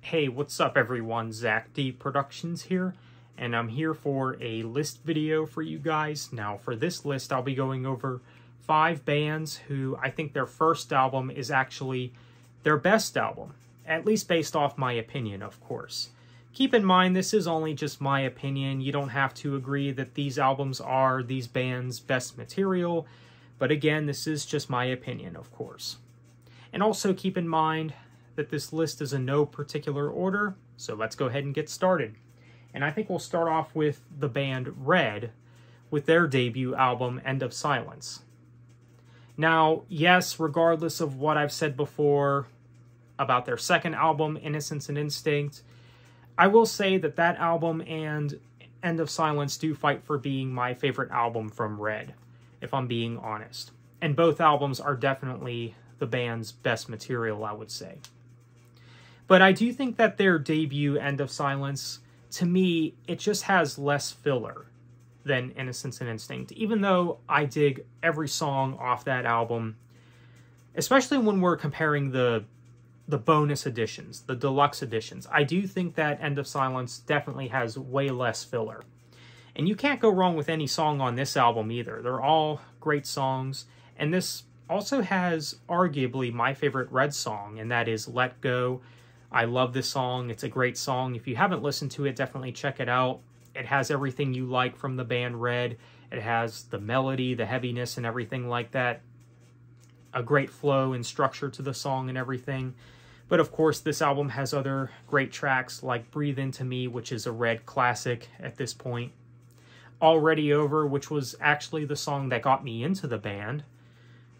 Hey, what's up everyone? Zach D Productions here, and I'm here for a list video for you guys. Now, for this list, I'll be going over 5 bands who I think their first album is actually their best album, at least based off my opinion, of course. Keep in mind, this is only just my opinion. You don't have to agree that these albums are these bands' best material, but again, this is just my opinion, of course. And also keep in mind that this list is in no particular order, so let's go ahead and get started. And I think we'll start off with the band Red with their debut album, End of Silence. Now, yes, regardless of what I've said before about their second album, Innocence and Instinct, I will say that that album and End of Silence do fight for being my favorite album from Red, if I'm being honest. And both albums are definitely the band's best material, I would say. But I do think that their debut, End of Silence, to me, it just has less filler than Innocence and Instinct, even though I dig every song off that album, especially when we're comparing the bonus editions, the deluxe editions. I do think that End of Silence definitely has way less filler. And you can't go wrong with any song on this album either. They're all great songs, and this also has arguably my favorite Red song, and that is Let Go. I love this song. It's a great song. If you haven't listened to it, definitely check it out. It has everything you like from the band Red. It has the melody, the heaviness, and everything like that. A great flow and structure to the song and everything. But of course, this album has other great tracks like Breathe Into Me, which is a Red classic at this point. Already Over, which was actually the song that got me into the band.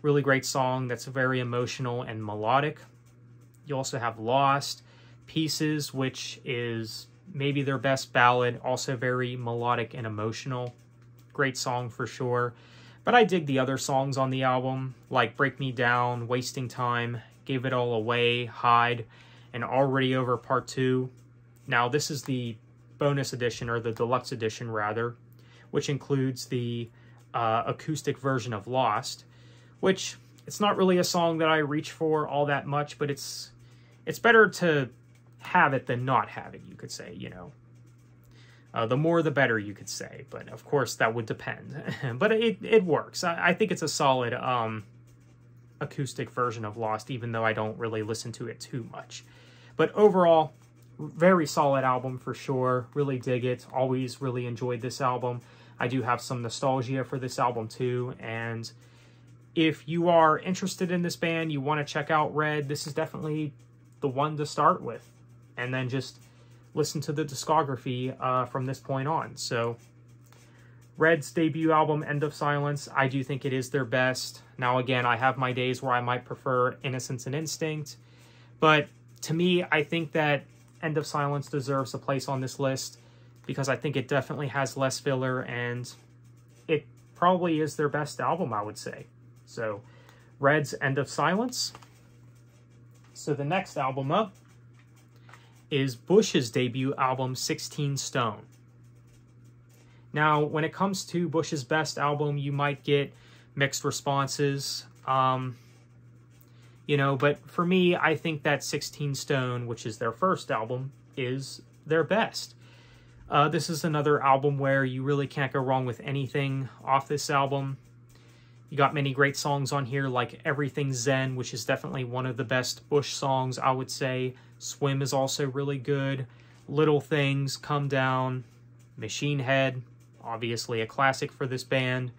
Really great song that's very emotional and melodic. You also have Lost, Pieces, which is maybe their best ballad, also very melodic and emotional. Great song for sure. But I dig the other songs on the album, like Break Me Down, Wasting Time, Gave It All Away, Hide, and Already Over Part 2. Now, this is the bonus edition, or the deluxe edition, rather, which includes the acoustic version of Lost, which it's not really a song that I reach for all that much, but it's better to have it than not have it, you could say, you know. The more the better, you could say, but of course that would depend. But it works. I think it's a solid acoustic version of Lost, even though I don't really listen to it too much. But overall, very solid album for sure. Really dig it. Always really enjoyed this album. I do have some nostalgia for this album too, and if you are interested in this band, you want to check out Red, this is definitely the one to start with. And then just listen to the discography from this point on. So, Red's debut album, End of Silence, I do think it is their best. Now, again, I have my days where I might prefer Innocence and Instinct. But to me, I think that End of Silence deserves a place on this list because I think it definitely has less filler and it probably is their best album, I would say. So, Red's End of Silence. So the next album up is Bush's debut album, 16 Stone. Now, when it comes to Bush's best album, you might get mixed responses. You know, but for me, I think that 16 Stone, which is their first album, is their best. This is another album where you really can't go wrong with anything off this album. You got many great songs on here, like Everything Zen, which is definitely one of the best Bush songs, I would say. Swim is also really good. Little Things, Come Down, Machine Head, obviously a classic for this band.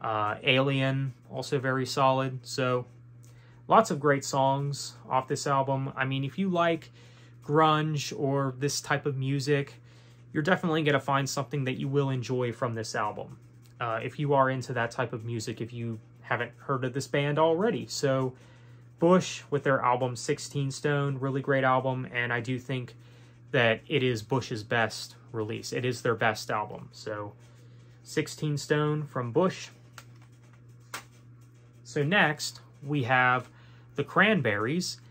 Alien, also very solid. So, lots of great songs off this album. I mean, if you like grunge or this type of music, you're definitely going to find something that you will enjoy from this album. If you are into that type of music, if you haven't heard of this band already. So, Bush with their album 16 Stone, really great album, and I do think that it is Bush's best release. It is their best album. So, 16 Stone from Bush. So next, we have the Cranberries.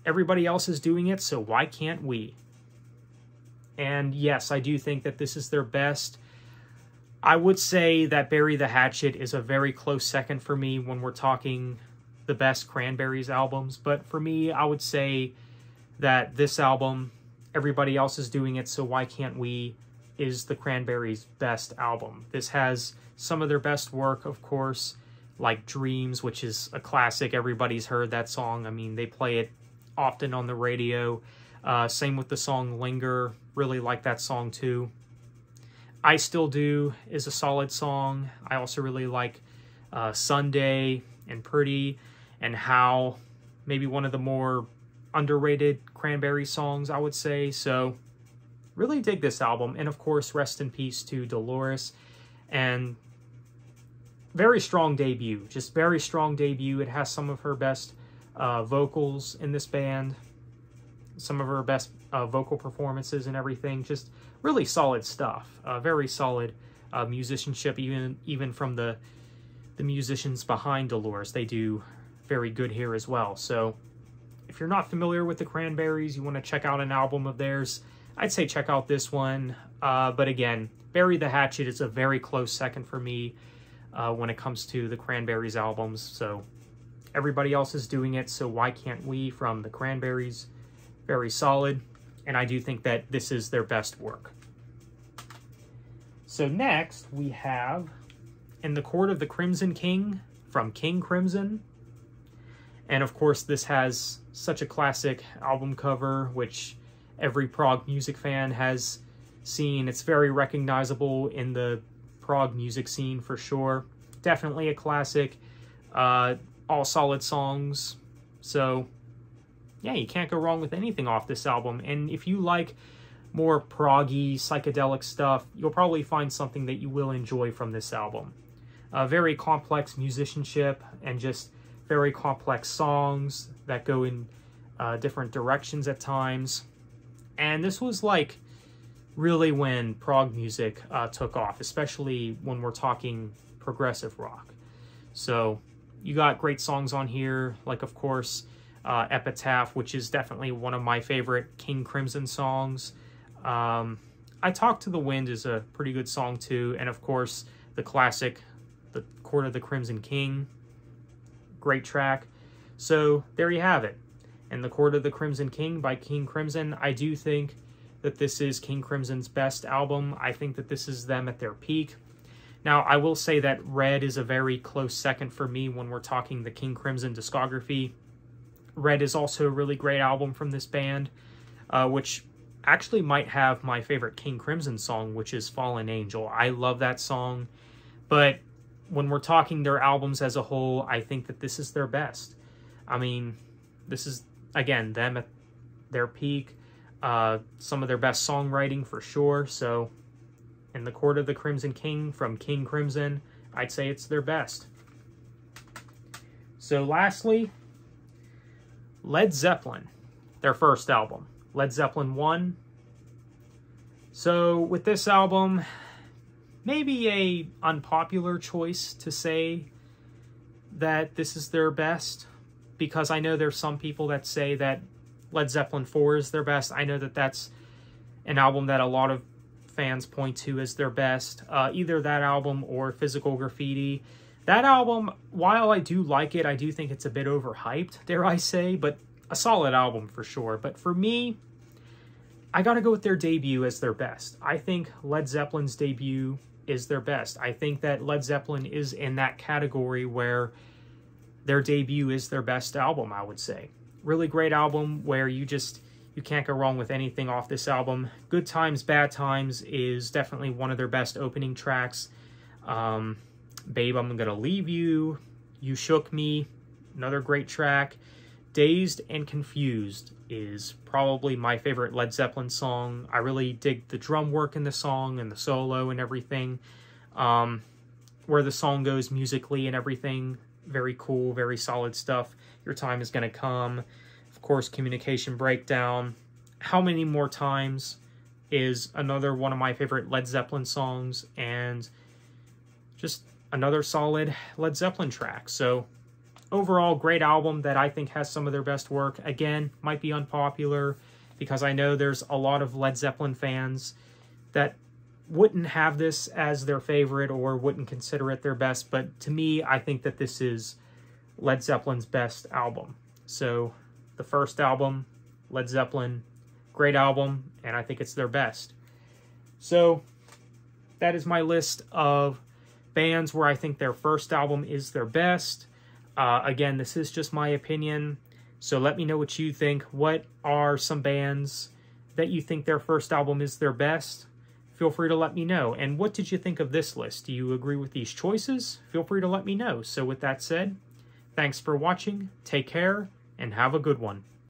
Everybody else is doing it, so why can't we? And yes, I do think that this is their best. I would say that Bury the Hatchet is a very close second for me when we're talking the best Cranberries albums. But for me, I would say that this album Everybody Else Is Doing It, So Why Can't We is the Cranberries' best album. This has some of their best work, of course, like Dreams, which is a classic. Everybody's heard that song. I mean, they play it often on the radio. Same with the song Linger. Really like that song too. I Still Do is a solid song. I also really like Sunday and Pretty and How, maybe one of the more underrated Cranberry songs, I would say. So really dig this album. And of course, rest in peace to Dolores. And very strong debut, just very strong debut. It has some of her best vocals in this band, some of her best vocal performances and everything. Just really solid stuff. Very solid musicianship, even from the musicians behind Dolores. They do very good here as well. So if you're not familiar with the Cranberries, you want to check out an album of theirs, I'd say check out this one. But again, Bury the Hatchet is a very close second for me when it comes to the Cranberries albums. So Everybody Else Is Doing It, So Why Can't We from the Cranberries, very solid. And I do think that this is their best work. So next we have In the Court of the Crimson King from King Crimson. And of course this has such a classic album cover, which every prog music fan has seen. It's very recognizable in the prog music scene for sure. Definitely a classic. All solid songs. So yeah, you can't go wrong with anything off this album. And if you like more proggy, psychedelic stuff, you'll probably find something that you will enjoy from this album. Very complex musicianship and just very complex songs that go in different directions at times. And this was like really when prog music took off, especially when we're talking progressive rock. So you got great songs on here, like of course Epitaph, which is definitely one of my favorite King Crimson songs. I Talk to the Wind is a pretty good song too, and of course the classic The Court of the Crimson King, great track. So there you have it. In the Court of the Crimson King by King Crimson. I do think that this is King Crimson's best album. I think that this is them at their peak. Now, I will say that Red is a very close second for me when we're talking the King Crimson discography. Red is also a really great album from this band, which actually might have my favorite King Crimson song, which is Fallen Angel. I love that song, but when we're talking their albums as a whole, I think that this is their best. I mean, this is, again, them at their peak. Some of their best songwriting for sure. So In the Court of the Crimson King from King Crimson, I'd say it's their best. So lastly, Led Zeppelin, their first album, Led Zeppelin 1. So with this album, maybe a unpopular choice to say that this is their best, because I know there's some people that say that Led Zeppelin 4 is their best. I know that that's an album that a lot of fans point to as their best. Either that album or Physical Graffiti. That album, while I do like it, I do think it's a bit overhyped, dare I say, but a solid album for sure. But for me, I gotta go with their debut as their best. I think Led Zeppelin's debut is their best. I think that Led Zeppelin is in that category where their debut is their best album, I would say. Really great album where you can't go wrong with anything off this album. Good Times, Bad Times is definitely one of their best opening tracks. Babe, I'm Gonna Leave You, You Shook Me, another great track. Dazed and Confused is probably my favorite Led Zeppelin song. I really dig the drum work in the song and the solo and everything. Where the song goes musically and everything. Very cool, very solid stuff. Your Time Is Gonna Come. Of course, Communication Breakdown. How Many More Times is another one of my favorite Led Zeppelin songs, and just another solid Led Zeppelin track. So overall, great album that I think has some of their best work. Again, might be unpopular because I know there's a lot of Led Zeppelin fans that wouldn't have this as their favorite or wouldn't consider it their best, but to me, I think that this is Led Zeppelin's best album. So the first album, Led Zeppelin, Great album, and I think it's their best. So that is my list of bands where I think their first album is their best. Again, this is just my opinion, so let me know what you think. What are some bands that you think their first album is their best? Feel free to let me know. And what did you think of this list? Do you agree with these choices? Feel free to let me know. So with that said, thanks for watching, take care, and have a good one.